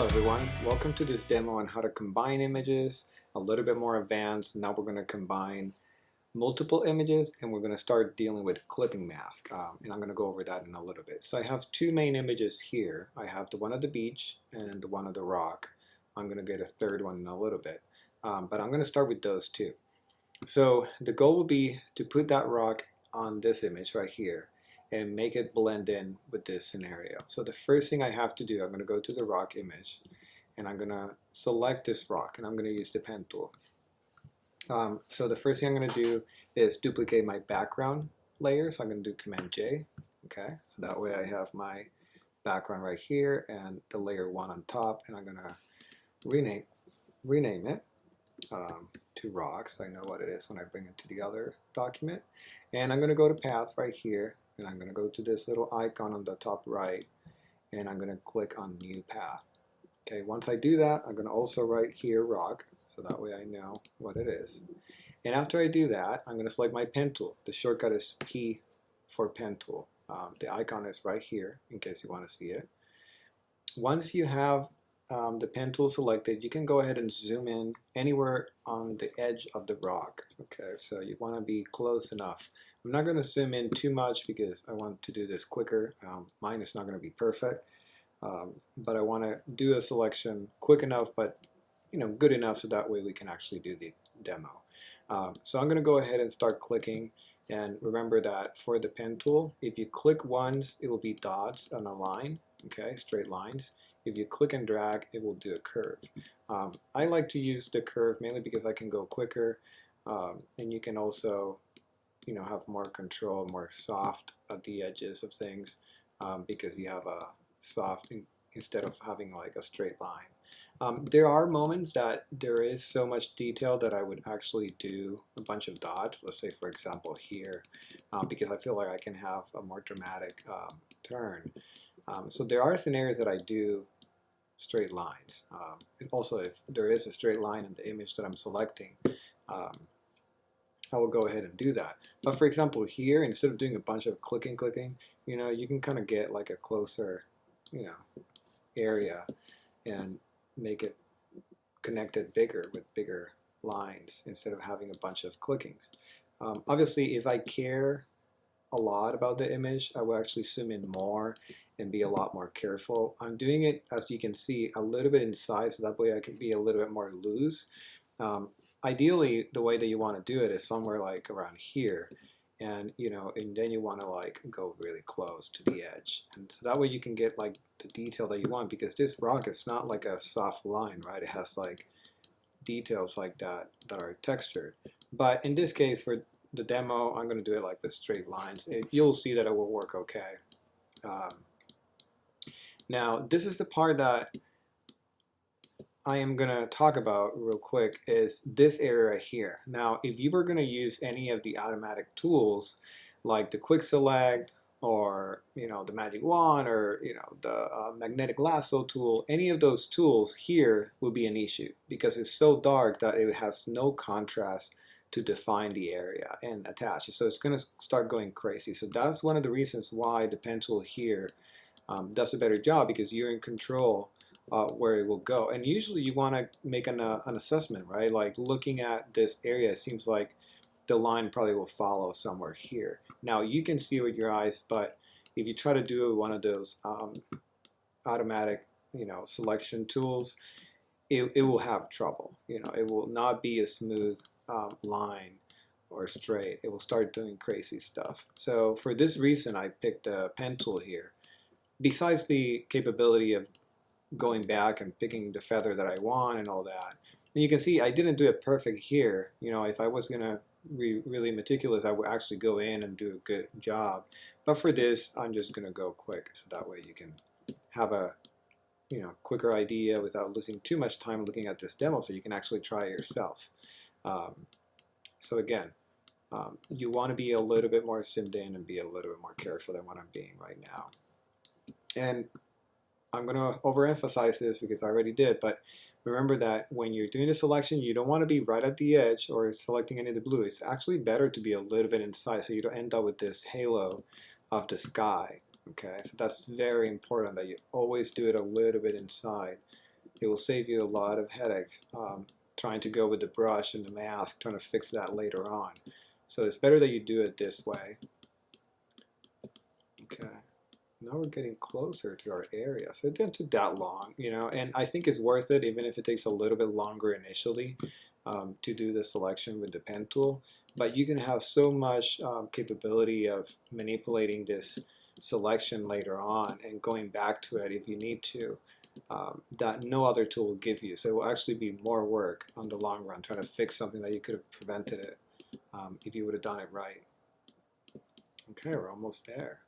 everyone, welcome to this demo on how to combine images, a little bit more advanced. Now we're going to combine multiple images and we're going to start dealing with clipping mask, and I'm going to go over that in a little bit. So I have two main images here. I have the one of the beach and the one of the rock. I'm going to get a third one in a little bit, but I'm going to start with those two. So the goal will be to put that rock on this image right here and make it blend in with this scenario. So the first thing I have to do, I'm going to go to the rock image and I'm going to select this rock and I'm going to use the pen tool. So the first thing I'm going to do is duplicate my background layer. So I'm going to do Command J. Okay, so that way I have my background right here and the layer 1 on top, and I'm going to rename it to rock so I know what it is when I bring it to the other document. And I'm going to go to path right here and I'm going to go to this little icon on the top right and I'm going to click on new path. Okay, once I do that, I'm going to also write here rock so that way I know what it is. And after I do that, I'm going to select my pen tool. The shortcut is P for pen tool. The icon is right here in case you want to see it. Once you have the pen tool selected, you can go ahead and zoom in anywhere on the edge of the rock. Okay, so you want to be close enough. I'm not going to zoom in too much because I want to do this quicker. Mine is not going to be perfect, but I want to do a selection quick enough, but good enough so that way we can actually do the demo. So I'm going to go ahead and start clicking. And remember that for the pen tool, if you click once, it will be dots on a line, okay, straight lines. If you click and drag, it will do a curve. I like to use the curve mainly because I can go quicker, and you can also, have more control, more soft at the edges of things, because you have a soft instead of having like a straight line. There are moments that there is so much detail that I would actually do a bunch of dots. Let's say, for example, here, because I feel like I can have a more dramatic turn. So there are scenarios that I do straight lines. Also, if there is a straight line in the image that I'm selecting, I will go ahead and do that. But for example, here, instead of doing a bunch of clicking, you can kind of get like a closer, area and make it connected bigger with bigger lines instead of having a bunch of clickings. Obviously, if I care a lot about the image, I will actually zoom in more and be a lot more careful. I'm doing it, as you can see, a little bit inside so that way I can be a little bit more loose. Ideally, the way that you want to do it is somewhere like around here, and and then you want to like go really close to the edge, and so that way you can get like the detail that you want, because this rock is not like a soft line, right? It has like details like that that are textured. But in this case, for the demo, I'm going to do it like the straight lines. You'll see that it will work okay. Now, this is the part that I am going to talk about real quick, is this area here. Now, if you were going to use any of the automatic tools like the quick select or the magic wand or the magnetic lasso tool, any of those tools here will be an issue because it's so dark that it has no contrast to define the area and attach it. So it's going to start going crazy. So that's one of the reasons why the pen tool here does a better job, because you're in control where it will go. And usually you want to make an assessment, right? Like looking at this area, it seems like the line probably will follow somewhere here. Now you can see with your eyes, but if you try to do one of those automatic selection tools, it will have trouble. It will not be a smooth line or straight. It will start doing crazy stuff. So for this reason, I picked a pen tool here. Besides the capability of going back and picking the feather that I want and all that. And you can see I didn't do it perfect here. If I was gonna be really meticulous, I would actually go in and do a good job. But for this, I'm just gonna go quick, so that way you can have a quicker idea without losing too much time looking at this demo, so you can actually try it yourself. So again, you want to be a little bit more zoomed in and be a little bit more careful than what I'm being right now. And I'm going to overemphasize this because I already did, but remember that when you're doing the selection, you don't want to be right at the edge or selecting any of the blue. It's actually better to be a little bit inside so you don't end up with this halo of the sky. Okay, so that's very important that you always do it a little bit inside it will save you a lot of headaches trying to go with the brush and the mask, trying to fix that later on. So it's better that you do it this way. Okay. Now we're getting closer to our area. So it didn't take that long, you know, and I think it's worth it even if it takes a little bit longer initially to do the selection with the pen tool. But you can have so much capability of manipulating this selection later on and going back to it if you need to, that no other tool will give you. So it will actually be more work on the long run trying to fix something that you could have prevented it if you would have done it right. Okay, we're almost there.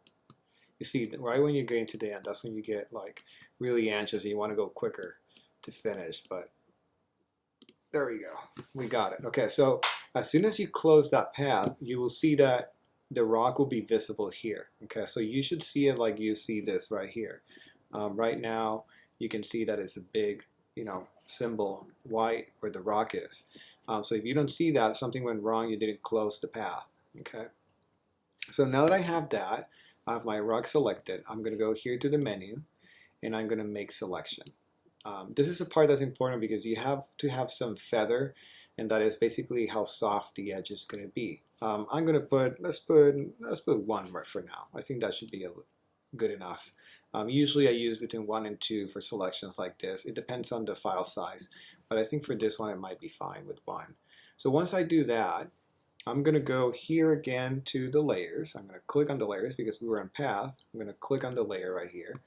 You see, right when you're getting to the end, that's when you get like really anxious and you want to go quicker to finish. But there we go. We got it. Okay, so as soon as you close that path, you will see that the rock will be visible here. Okay, so you should see it like you see this right here. Right now, you can see that it's a big, you know, symbol white where the rock is. So if you don't see that, something went wrong. You didn't close the path. Okay. So now that I have that, I have my rock selected. I'm going to go here to the menu, and I'm going to make selection. This is a part that's important because you have to have some feather, and that is basically how soft the edge is going to be. I'm going to put let's put 1 right for now. I think that should be good enough. Usually I use between 1 and 2 for selections like this. It depends on the file size, but I think for this one it might be fine with 1. So once I do that, I'm going to go here again to the layers. I'm going to click on the layers because we were on path. I'm going to click on the layer right here.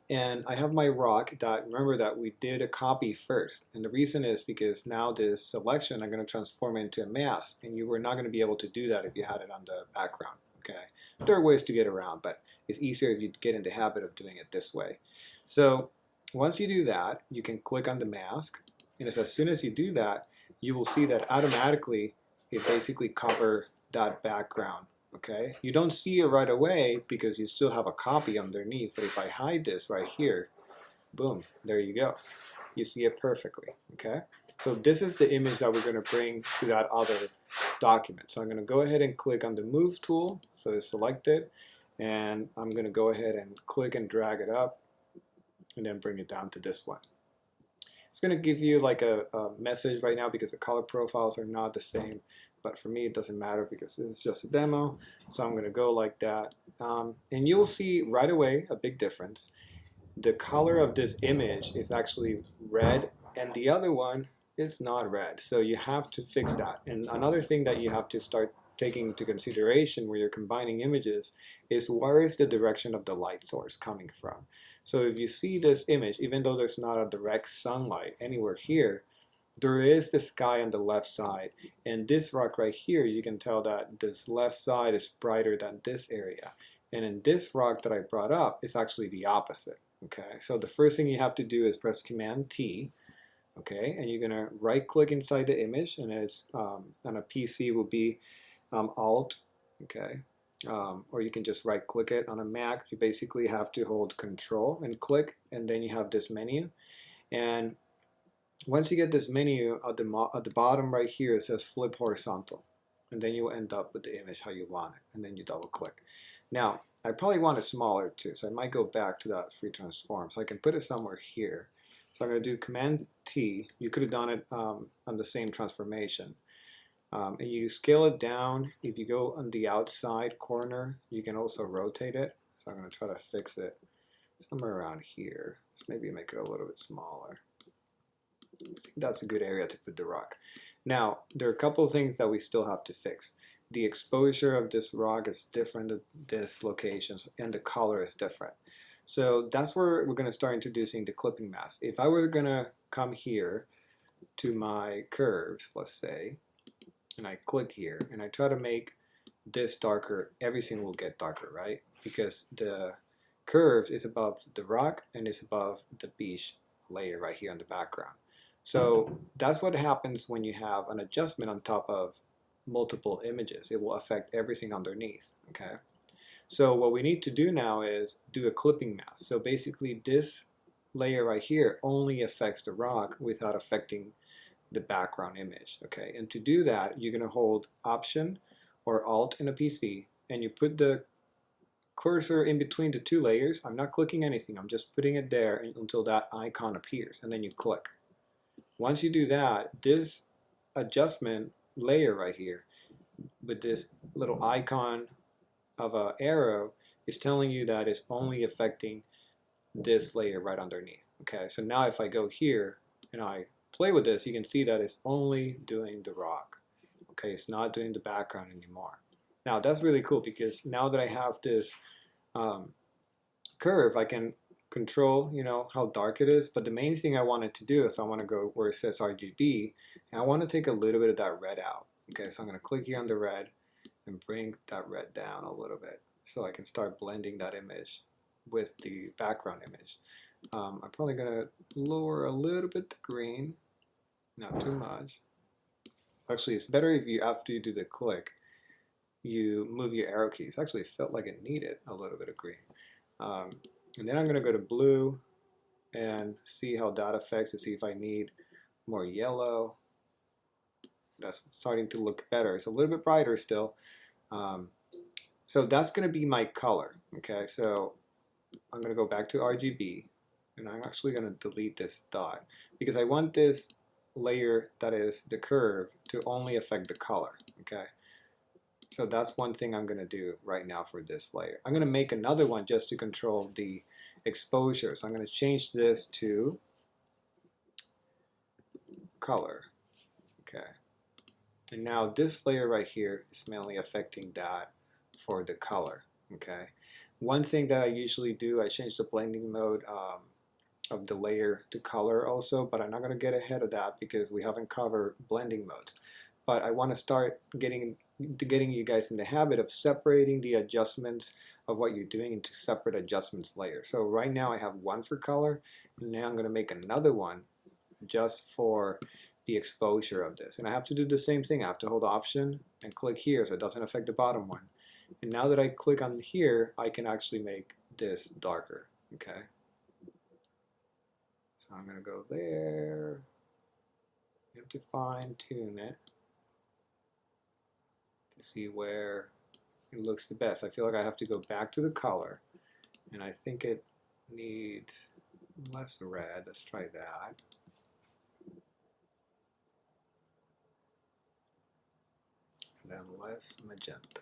And I have my rock that, remember that we did a copy first. And the reason is because now this selection, I'm going to transform it into a mask. And you were not going to be able to do that if you had it on the background. Okay. There are ways to get around, but it's easier if you get in the habit of doing it this way. So once you do that, you can click on the mask. And as soon as you do that, you will see that automatically it basically covers that background. Okay, you don't see it right away because you still have a copy underneath, but if I hide this right here, boom, there you go. You see it perfectly. Okay, so this is the image that we're going to bring to that other document. So I'm going to go ahead and click on the move tool, so it's selected, and I'm going to go ahead and click and drag it up and then bring it down to this one. It's going to give you like a message right now because the color profiles are not the same, but for me it doesn't matter because this is just a demo. So I'm going to go like that, and you'll see right away a big difference. The color of this image is actually red and the other one is not red, so you have to fix that. And another thing that you have to start taking into consideration when you're combining images is where is the direction of the light source coming from. So if you see this image, even though there's not a direct sunlight anywhere here, there is the sky on the left side. And this rock right here, you can tell that this left side is brighter than this area. And in this rock that I brought up, it's actually the opposite. Okay, so the first thing you have to do is press Command T. Okay, and you're gonna right click inside the image, and it's on a PC will be Alt. Okay, or you can just right click it. On a Mac, you basically have to hold Control and click, and then you have this menu. And once you get this menu at the bottom right here, it says flip horizontal, and then you end up with the image how you want it, and then you double click. Now I probably want it smaller too, so I might go back to that free transform, so I can put it somewhere here. So I'm going to do Command T. You could have done it on the same transformation. And you scale it down. If you go on the outside corner, you can also rotate it. So I'm going to try to fix it somewhere around here. Let's maybe make it a little bit smaller. I think that's a good area to put the rock. Now, there are a couple of things that we still have to fix. The exposure of this rock is different at this location, and the color is different. So that's where we're going to start introducing the clipping mask. If I were going to come here to my curves, let's say, and I click here, and I try to make this darker, everything will get darker, right? Because the curves is above the rock and it's above the beige layer right here in the background. So that's what happens when you have an adjustment on top of multiple images. It will affect everything underneath, okay? So what we need to do now is do a clipping mask. So basically this layer right here only affects the rock without affecting the background image, okay? And to do that, you're gonna hold Option or Alt in a PC, and you put the cursor in between the two layers. I'm not clicking anything. I'm just putting it there until that icon appears, and then you click. Once you do that, this adjustment layer right here with this little icon of an arrow is telling you that it's only affecting this layer right underneath. Okay, so now if I go here and I play with this, you can see that it's only doing the rock. Okay, it's not doing the background anymore. Now that's really cool because now that I have this curve, I can control, how dark it is. But the main thing I wanted to do is I want to go where it says RGB, and I want to take a little bit of that red out. Okay, so I'm going to click here on the red and bring that red down a little bit so I can start blending that image with the background image. I'm probably going to lower a little bit the green, not too much. Actually, it's better if you, after you do the click, you move your arrow keys. Actually, it felt like it needed a little bit of green. And then I'm going to go to blue and see how that affects to see if I need more yellow. That's starting to look better. It's a little bit brighter still. So that's going to be my color. Okay, so I'm going to go back to RGB, and I'm actually going to delete this dot because I want this layer that is the curve to only affect the color. Okay, so that's one thing I'm going to do right now for this layer. I'm going to make another one just to control the exposure. So I'm going to change this to color. Okay, and now this layer right here is mainly affecting that for the color. Okay, one thing that I usually do, I change the blending mode of the layer to color also, but I'm not going to get ahead of that because we haven't covered blending modes. But I want to start getting you guys in the habit of separating the adjustments of what you're doing into separate adjustments layers. So right now I have one for color, and now I'm going to make another one just for the exposure of this. And I have to do the same thing. I have to hold Option and click here so it doesn't affect the bottom one. And now that I click on here, I can actually make this darker. Okay. So I'm going to go there. You have to fine tune it to see where it looks the best. I feel like I have to go back to the color, and I think it needs less red. Let's try that. And then less magenta.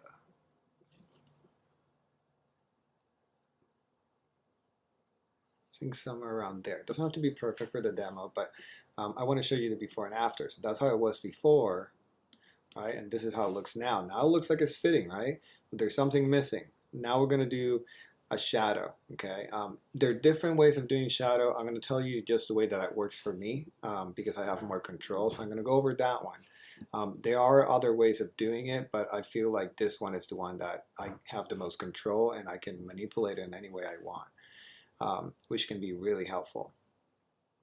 I think somewhere around there. It doesn't have to be perfect for the demo, but I want to show you the before and after. So that's how it was before, right? And this is how it looks now. Now it looks like it's fitting, right? But there's something missing. Now we're going to do a shadow, okay? There are different ways of doing shadow. I'm going to tell you just the way that it works for me because I have more control. So I'm going to go over that one. There are other ways of doing it, but I feel like this one is the one that I have the most control and I can manipulate it in any way I want, which can be really helpful.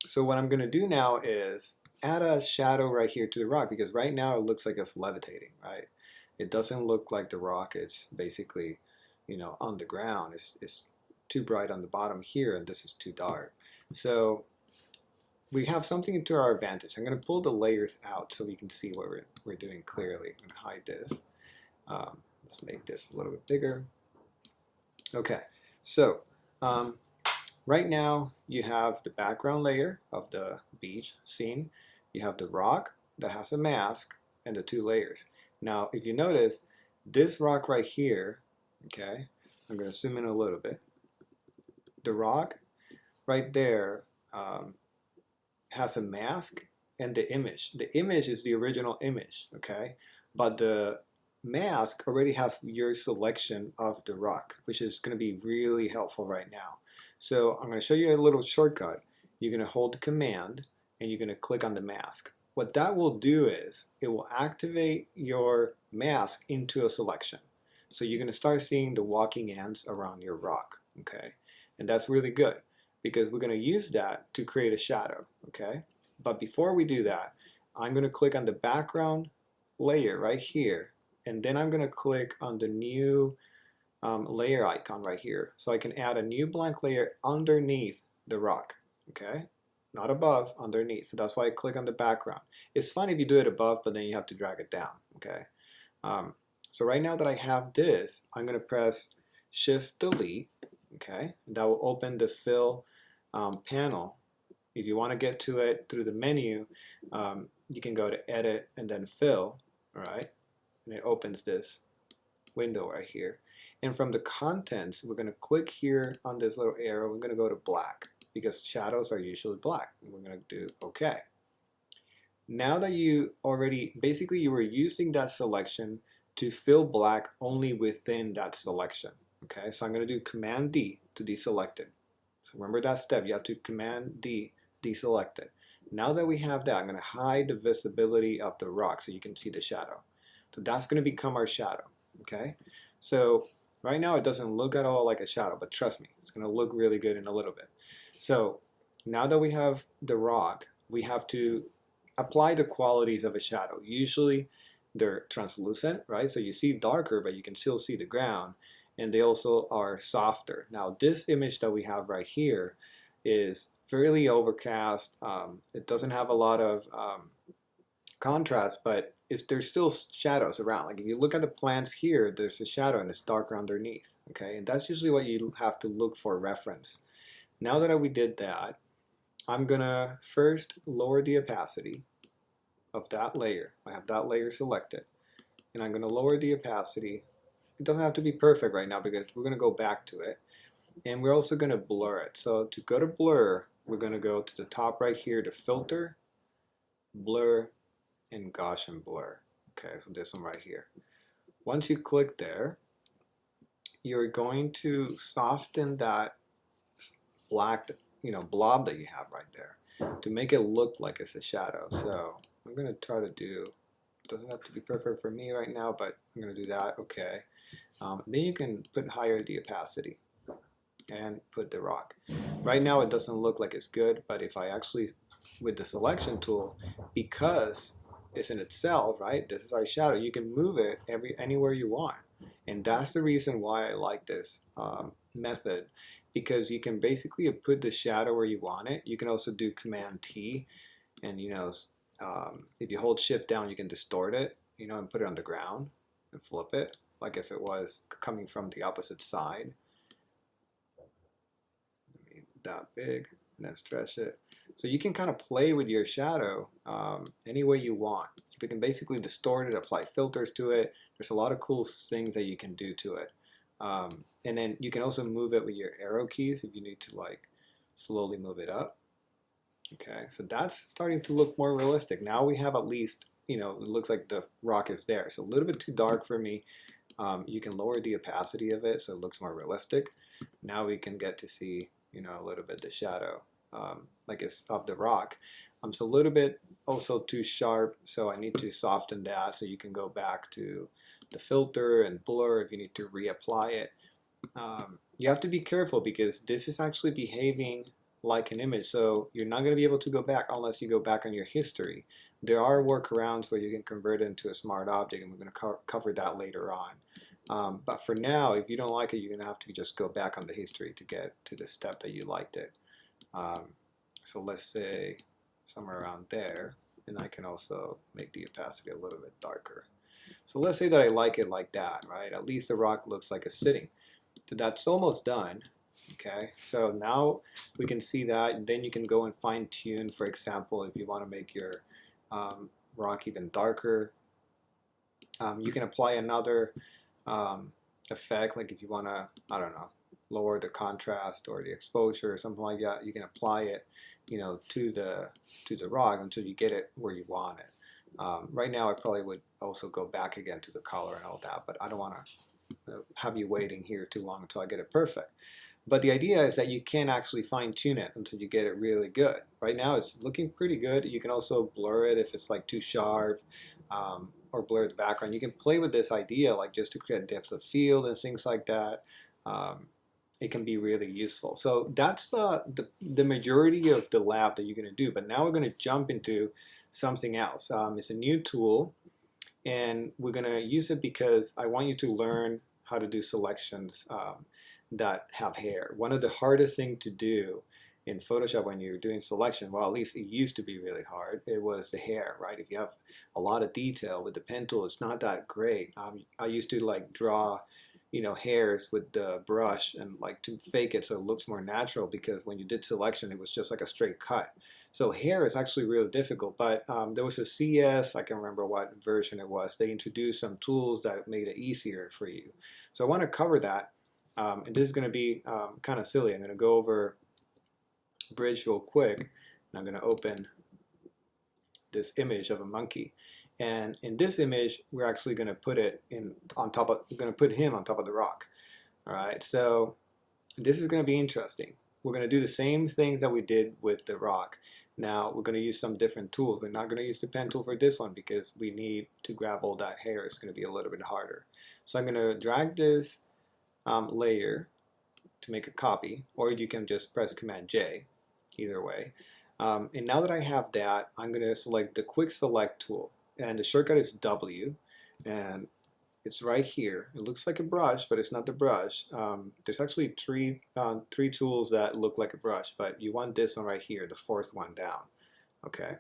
So what I'm going to do now is add a shadow right here to the rock because right now it looks like it's levitating, right? It doesn't look like the rock is basically, on the ground. It's too bright on the bottom here, and this is too dark. So we have something to our advantage. I'm going to pull the layers out so we can see what we're doing clearly. I'm going to hide this. Let's make this a little bit bigger. Okay, so right now you have the background layer of the beach scene. You have the rock that has a mask and the two layers. Now, if you notice, this rock right here, okay, I'm going to zoom in a little bit. The rock right there has a mask and the image. The image is the original image, okay? But the mask already has your selection of the rock, which is going to be really helpful right now. So I'm going to show you a little shortcut. You're going to hold Command and you're going to click on the mask. What that will do is it will activate your mask into a selection. So you're going to start seeing the walking ants around your rock, okay? And that's really good because we're going to use that to create a shadow, okay? But before we do that, I'm going to click on the background layer right here, and then I'm going to click on the new layer icon right here. So I can add a new blank layer underneath the rock, okay? Not above, underneath. So that's why I click on the background. It's fine if you do it above, but then you have to drag it down, okay? So right now that I have this, I'm going to press Shift Delete, okay? That will open the fill panel. If you want to get to it through the menu, you can go to Edit and then Fill, all right? And it opens this window right here. And from the contents, we're going to click here on this little arrow. We're going to go to black because shadows are usually black. And we're going to do OK. Now that you already, basically you were using that selection to fill black only within that selection. Okay, so I'm going to do Command D to deselect it. So remember that step, you have to Command D, deselect it. Now that we have that, I'm going to hide the visibility of the rock so you can see the shadow. So that's going to become our shadow. Okay, so right now it doesn't look at all like a shadow, but trust me, it's going to look really good in a little bit. So now that we have the rock, we have to apply the qualities of a shadow. Usually they're translucent, right? So you see darker, but you can still see the ground. And they also are softer. Now this image that we have right here is fairly overcast. It doesn't have a lot of contrast, but there's still shadows around. Like if you look at the plants here, there's a shadow and it's darker underneath. Okay, and that's usually what you have to look for reference. Now that we did that, I'm gonna first lower the opacity of that layer. I have that layer selected, and I'm gonna lower the opacity. It doesn't have to be perfect right now because we're gonna go back to it, and we're also gonna blur it. So to go to blur, we're gonna go to the top right here to filter, blur, and Gaussian blur. Okay, so this one right here. Once you click there, you're going to soften that black, blob that you have right there to make it look like it's a shadow. So I'm going to try to do, doesn't have to be perfect for me right now, but I'm going to do that. Okay. Then you can put higher the opacity and put the rock. Right now it doesn't look like it's good, but if I actually, with the selection tool, because it's in itself, right? This is our shadow. You can move it anywhere you want. And that's the reason why I like this method, because you can basically put the shadow where you want it. You can also do Command T, and if you hold Shift down, you can distort it, and put it on the ground and flip it, like if it was coming from the opposite side. That big, and then stretch it. So you can kind of play with your shadow any way you want. You can basically distort it, apply filters to it. There's a lot of cool things that you can do to it. And then you can also move it with your arrow keys if you need to slowly move it up. Okay, so that's starting to look more realistic. Now we have at least, it looks like the rock is there. It's a little bit too dark for me. You can lower the opacity of it so it looks more realistic. Now we can get to see, a little bit the shadow, like it's of the rock. It's a little bit also too sharp, so I need to soften that. So you can go back to the filter and blur if you need to reapply it. You have to be careful because this is actually behaving like an image, so you're not going to be able to go back unless you go back on your history. There are workarounds where you can convert it into a smart object, and we're going to cover that later on. But for now, if you don't like it, you're going to have to just go back on the history to get to the step that you liked it. So let's say somewhere around there, and I can also make the opacity a little bit darker. So let's say that I like it like that, right? At least the rock looks like it's sitting. So that's almost done. Okay, so now we can see that, and then you can go and fine tune, for example, if you want to make your rock even darker. You can apply another effect, like if you want to, I don't know, lower the contrast or the exposure or something like that, you can apply it, to the rock until you get it where you want it. Right now I probably would also go back again to the color and all that, but I don't want to have you waiting here too long until I get it perfect. But the idea is that you can actually fine tune it until you get it really good. Right now it's looking pretty good. You can also blur it if it's like too sharp, or blur the background. You can play with this idea just to create depth of field and things like that. It can be really useful. So that's the majority of the lab that you're going to do. But now we're going to jump into something else. It's a new tool, and we're going to use it because I want you to learn how to do selections that have hair. One of the hardest things to do in Photoshop when you're doing selection, well, at least it used to be really hard, it was the hair, right? If you have a lot of detail with the pen tool, it's not that great. I used to draw hairs with the brush and like to fake it so it looks more natural, because when you did selection it was just like a straight cut. So hair is actually really difficult, but there was a CS, I can't remember what version it was, they introduced some tools that made it easier for you. So I want to cover that, and this is going to be kind of silly. I'm going to go over Bridge real quick, and I'm going to open this image of a monkey. And in this image, we're actually going to put it in on top of, we're going to put him on top of the rock. All right, so this is going to be interesting. We're going to do the same things that we did with the rock. Now we're going to use some different tools. We're not going to use the pen tool for this one because we need to grab all that hair. It's going to be a little bit harder. So I'm going to drag this layer to make a copy, or you can just press Command J, either way. And now that I have that, I'm going to select the Quick Select tool. And the shortcut is W. And it's right here. It looks like a brush, but it's not the brush. There's actually three tools that look like a brush, but you want this one right here, the fourth one down. Okay.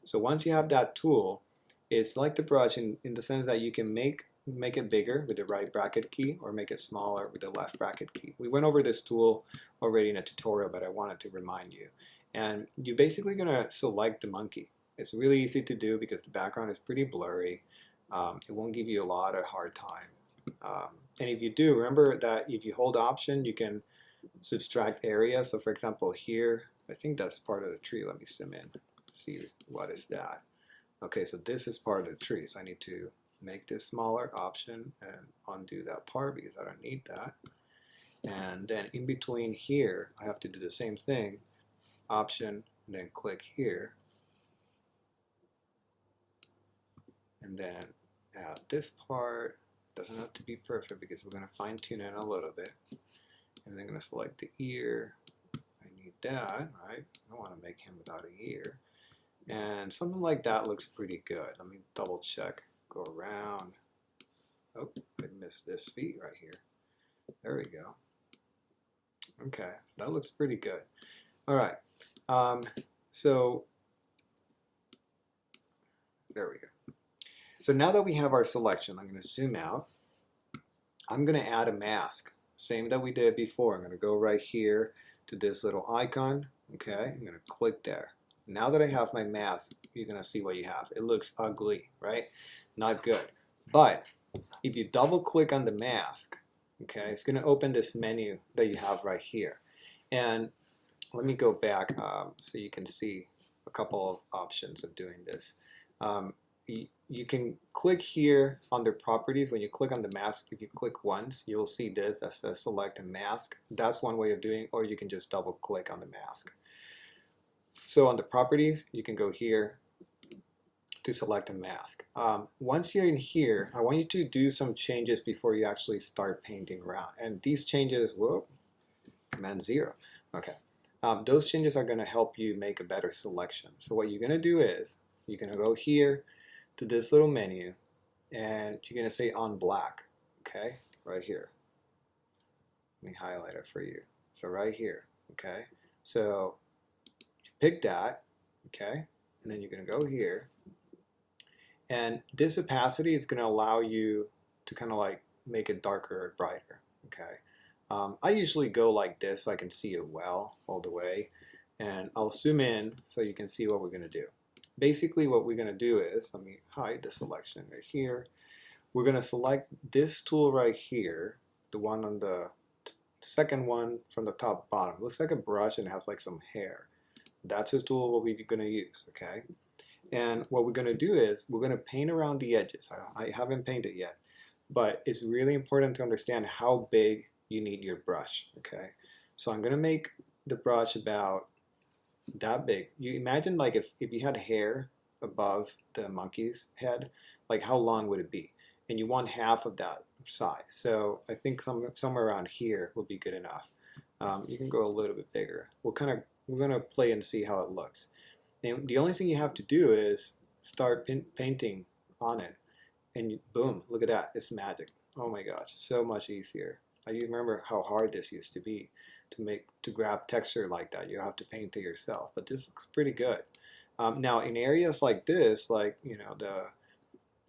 So once you have that tool, it's like the brush in the sense that you can make it bigger with the right bracket key or make it smaller with the left bracket key. We went over this tool already in a tutorial, but I wanted to remind you. And you're basically going to select the monkey. It's really easy to do because the background is pretty blurry. It won't give you a lot of hard time. And if you do, remember that if you hold Option, you can subtract areas. So for example, here, I think that's part of the tree. Let me zoom in, see what is that. Okay, so this is part of the tree. So I need to make this smaller, Option, and undo that part because I don't need that. And then in between here, I have to do the same thing, Option, and then click here. And then add this part. Doesn't have to be perfect because we're going to fine tune it a little bit. And then I'm going to select the ear. I need that, right? I don't want to make him without an ear. And something like that looks pretty good. Let me double check. Go around. Oh, I missed this feet right here. There we go. Okay, so that looks pretty good. All right. So there we go. So now that we have our selection, I'm going to zoom out. I'm going to add a mask. Same that we did before. I'm going to go right here to this little icon. Okay, I'm going to click there. Now that I have my mask, you're going to see what you have. It looks ugly, right? Not good. But if you double click on the mask, okay, it's going to open this menu that you have right here. And let me go back so you can see a couple of options of doing this. You can click here under properties. When you click on the mask, if you click once, you'll see this that says select a mask. That's one way of doing it, or you can just double click on the mask. So on the properties, you can go here to select a mask. Once you're in here, I want you to do some changes before you actually start painting around. And these changes, whoa, Command 0. Okay. Those changes are going to help you make a better selection. So what you're going to do is, you're going to go here to this little menu, and you're going to say on black, okay, right here. Let me highlight it for you. So right here, okay. So you pick that, okay, and then you're going to go here, and this opacity is going to allow you to kind of like make it darker or brighter, okay. I usually go like this so I can see it well all the way, and I'll zoom in so you can see what we're going to do. Basically what we're going to do is, let me hide the selection right here. We're going to select this tool right here, the one on the second one from the top bottom. It looks like a brush and it has like some hair. That's the tool what we're going to use, okay? And what we're going to do is we're going to paint around the edges. I haven't painted yet, but it's really important to understand how big you need your brush, okay? So I'm going to make the brush about that big. You imagine like if you had hair above the monkey's head, like how long would it be? And you want half of that size. So I think somewhere around here would be good enough. You can go a little bit bigger. We're gonna play and see how it looks. And the only thing you have to do is start painting on it, and boom, look at that, it's magic. Oh my gosh, so much easier. I remember how hard this used to be to grab texture like that. You have to paint it yourself, but this looks pretty good. Now in areas like this, like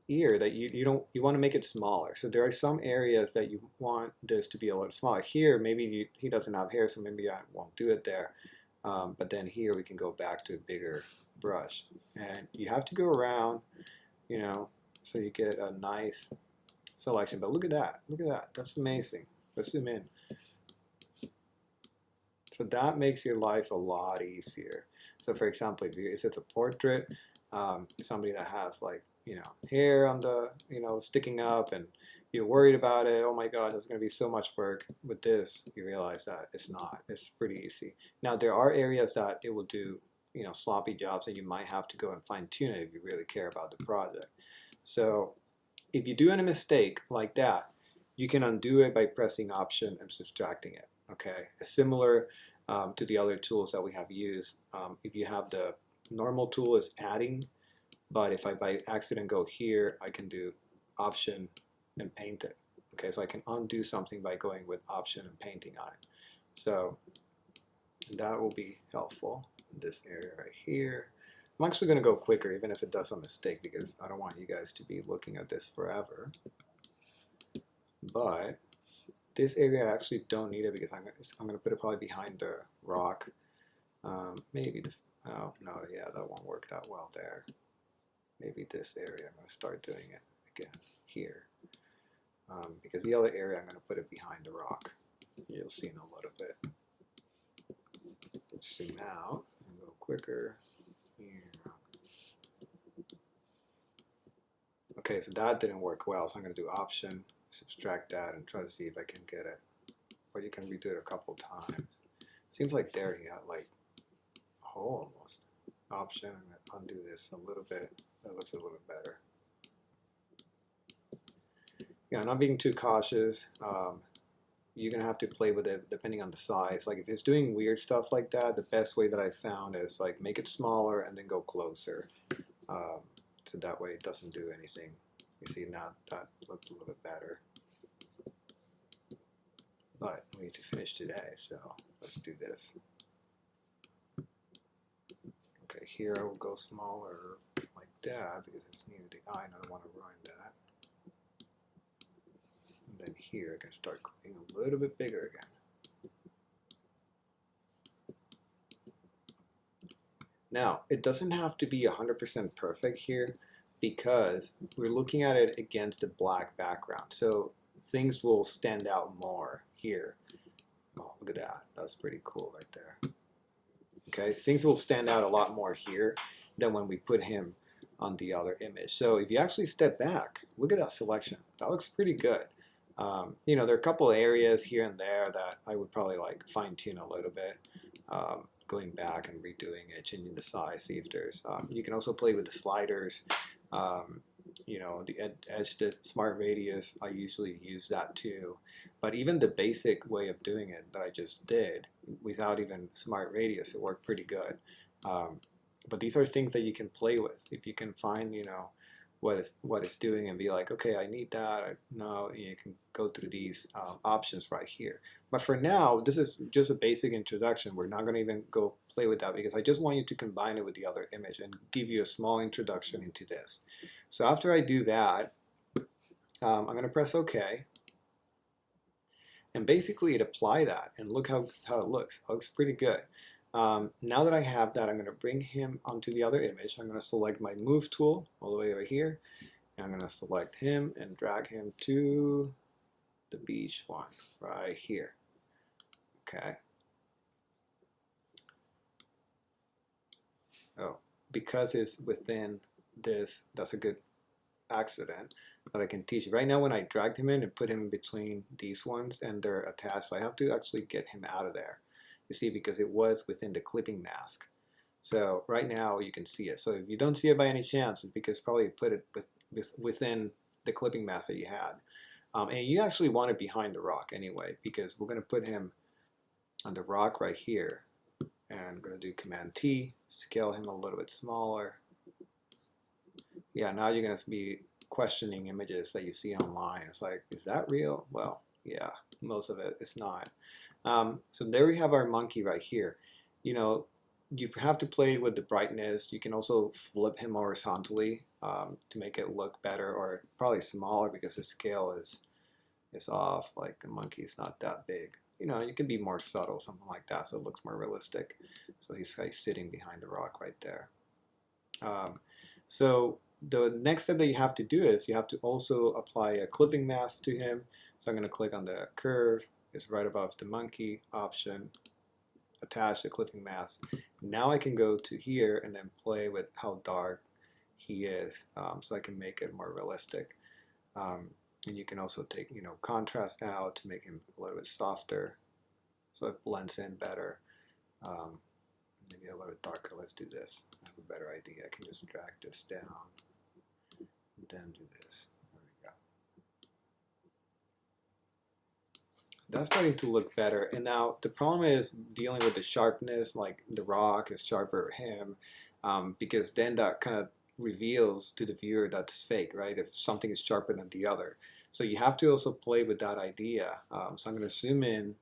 ear that you want to make it smaller. So there are some areas that you want this to be a little smaller. Here, maybe he doesn't have hair, so maybe I won't do it there. But then here we can go back to a bigger brush. And you have to go around, you know, so you get a nice selection. But look at that. Look at that. That's amazing. Let's zoom in. So that makes your life a lot easier. So for example, if it's a portrait, somebody that has like, hair on the, sticking up and you're worried about it, oh my God, there's going to be so much work. With this, you realize that it's not. It's pretty easy. Now, there are areas that it will do, sloppy jobs and you might have to go and fine tune it if you really care about the project. So if you do any mistake like that, you can undo it by pressing Option and subtracting it. Okay, it's similar to the other tools that we have used. If you have the normal tool is adding, but if I by accident go here, I can do Option and paint it. Okay, so I can undo something by going with Option and painting on it. So that will be helpful in this area right here. I'm actually going to go quicker even if it does a mistake because I don't want you guys to be looking at this forever. But this area I actually don't need it because I'm going to put it probably behind the rock. Maybe, oh no, yeah, that won't work that well there. Maybe this area, I'm going to start doing it again here. Because the other area I'm going to put it behind the rock. You'll see in a little bit. Let's zoom out and go quicker. Yeah. Okay, so that didn't work well, so I'm going to do Option, subtract that, and try to see if I can get it. Or you can redo it a couple times. Seems like there he got like a hole almost. Option, and undo this a little bit. That looks a little better. Yeah, not being too cautious. You're going to have to play with it depending on the size. Like if it's doing weird stuff like that, the best way that I found is like make it smaller and then go closer. So that way it doesn't do anything. You see now that looks a little bit better. But we need to finish today, so let's do this. Okay, here I will go smaller like that because it's near the eye and I don't want to ruin that. And then here I can start going a little bit bigger again. Now, it doesn't have to be 100% perfect here because we're looking at it against a black background. So things will stand out more here. Oh, look at that. That's pretty cool right there. Okay, things will stand out a lot more here than when we put him on the other image. So if you actually step back, look at that selection. That looks pretty good. There are a couple of areas here and there that I would probably like fine tune a little bit. Going back and redoing it, changing the size, see if there's, you can also play with the sliders, the edge, the smart radius, I usually use that too. But even the basic way of doing it that I just did, without even smart radius, it worked pretty good. But these are things that you can play with. If you can find, what it's doing and be like, okay, I need that. No, you can go through these options right here. But for now, this is just a basic introduction. We're not going to even go play with that because I just want you to combine it with the other image and give you a small introduction into this. So after I do that, I'm going to press OK. And basically it apply that and look how it looks. It looks pretty good. Now that I have that, I'm going to bring him onto the other image. I'm going to select my move tool all the way over here. And I'm going to select him and drag him to the beach one right here. Okay. Oh, because it's within this, that's a good accident that I can teach you. Right now when I dragged him in and put him in between these ones and they're attached, so I have to actually get him out of there. You see, because it was within the clipping mask. So right now you can see it. So if you don't see it by any chance, it's because probably you put it within the clipping mask that you had. And you actually want it behind the rock anyway, because we're going to put him on the rock right here. And I'm going to do Command T, scale him a little bit smaller. Yeah, now you're going to be questioning images that you see online. It's like, is that real? Well, yeah, most of it is not. So there we have our monkey right here. you have to play with the brightness. You can also flip him horizontally to make it look better, or probably smaller because the scale is off. Like a monkey is not that big. You know, you can be more subtle, something like that, so it looks more realistic. So he's like sitting behind the rock right there. So the next step that you have to do is you have to also apply a clipping mask to him. So I'm going to click on the curve. It's right above the monkey option. Attach the clipping mask. Now I can go to here and then play with how dark he is, so I can make it more realistic. And you can also take, you know, contrast out to make him a little bit softer, so it blends in better. Maybe a little bit darker. Let's do this. I have a better idea. I can just drag this down and then do this. There we go. That's starting to look better. And now the problem is dealing with the sharpness, like the rock is sharper him, because then that kind of reveals to the viewer that's fake, right? If something is sharper than the other. So you have to also play with that idea. So I'm going to zoom in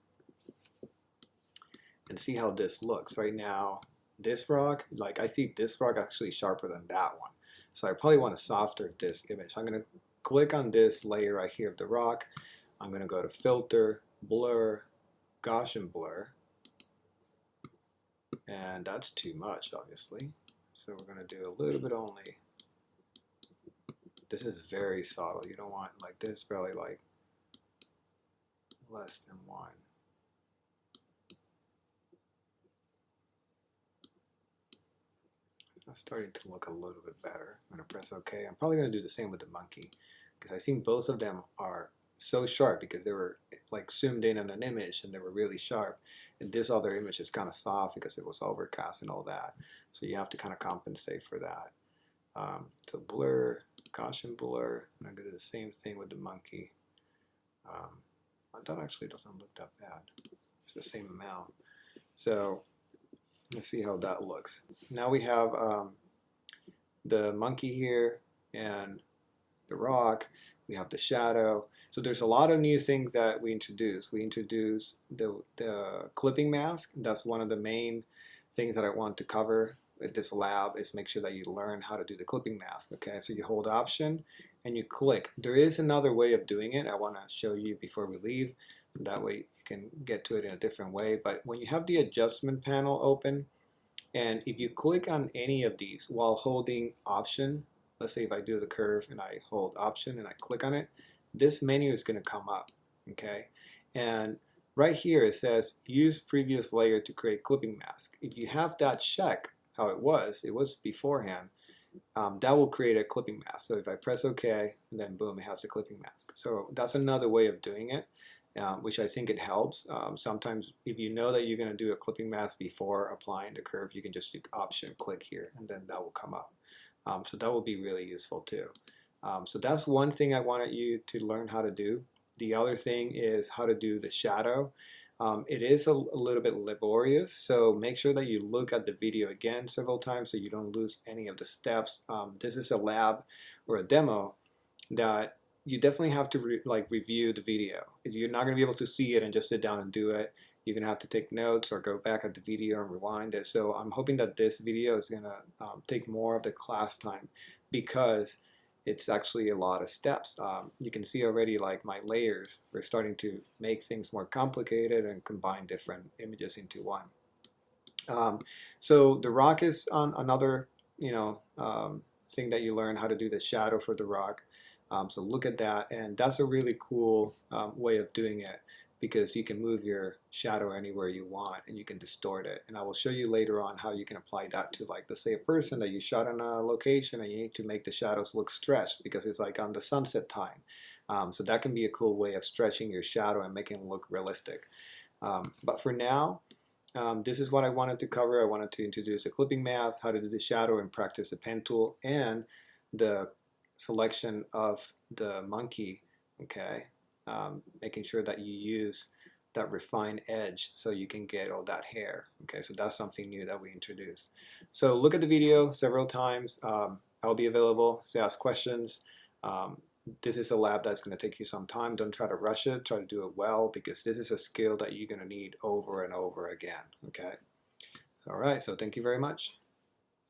and see how this looks. Right now, this rock, like I see this rock actually sharper than that one. So I probably want to softer this image. So I'm going to click on this layer right here of the rock. I'm going to go to Filter, Blur, Gaussian Blur. And that's too much, obviously. So we're going to do a little bit only. This is very subtle. You don't want, like this, probably like less than 1. That's starting to look a little bit better. I'm going to press OK. I'm probably going to do the same with the monkey, because I think both of them are so sharp because they were like zoomed in on an image and they were really sharp. And this other image is kind of soft because it was overcast and all that. So you have to kind of compensate for that. So blur, Gaussian blur, and I'm going to do the same thing with the monkey. That actually doesn't look that bad. It's the same amount. So let's see how that looks. Now we have the monkey here and the rock. We have the shadow. So there's a lot of new things that we introduced. We introduced the clipping mask. That's one of the main things that I want to cover with this lab, is make sure that you learn how to do the clipping mask. Okay, so you hold Option and you click. There is another way of doing it. I want to show you before we leave. That way you can get to it in a different way. But when you have the adjustment panel open, and if you click on any of these while holding Option, let's say if I do the curve and I hold Option and I click on it, this menu is going to come up, okay? And right here it says use previous layer to create clipping mask. If you have that check, how it was beforehand, that will create a clipping mask. So if I press OK, and then boom, it has a clipping mask. So that's another way of doing it, which I think it helps. Sometimes if you know that you're going to do a clipping mask before applying the curve, you can just do Option, click here, and then that will come up. So that will be really useful too. So that's one thing I wanted you to learn how to do. The other thing is how to do the shadow. It is a little bit laborious, so make sure that you look at the video again several times so you don't lose any of the steps. This is a lab or a demo that you definitely have to review the video. You're not going to be able to see it and just sit down and do it. You're going to have to take notes or go back at the video and rewind it. So I'm hoping that this video is going to take more of the class time, because it's actually a lot of steps. You can see already, like my layers, we're starting to make things more complicated and combine different images into one. So the rock is on another, thing that you learn how to do the shadow for the rock. So look at that, and that's a really cool way of doing it, because you can move your shadow anywhere you want and you can distort it. And I will show you later on how you can apply that to, like, let's say a person that you shot on a location and you need to make the shadows look stretched because it's like on the sunset time. So that can be a cool way of stretching your shadow and making it look realistic. But for now, this is what I wanted to cover. I wanted to introduce a clipping mask, how to do the shadow and practice the pen tool, and the selection of the monkey, okay? Making sure that you use that refined edge so you can get all that hair. Okay, so that's something new that we introduced. So look at the video several times. I'll be available to ask questions. This is a lab that's going to take you some time. Don't try to rush it. Try to do it well, because this is a skill that you're going to need over and over again. Okay. All right, so thank you very much.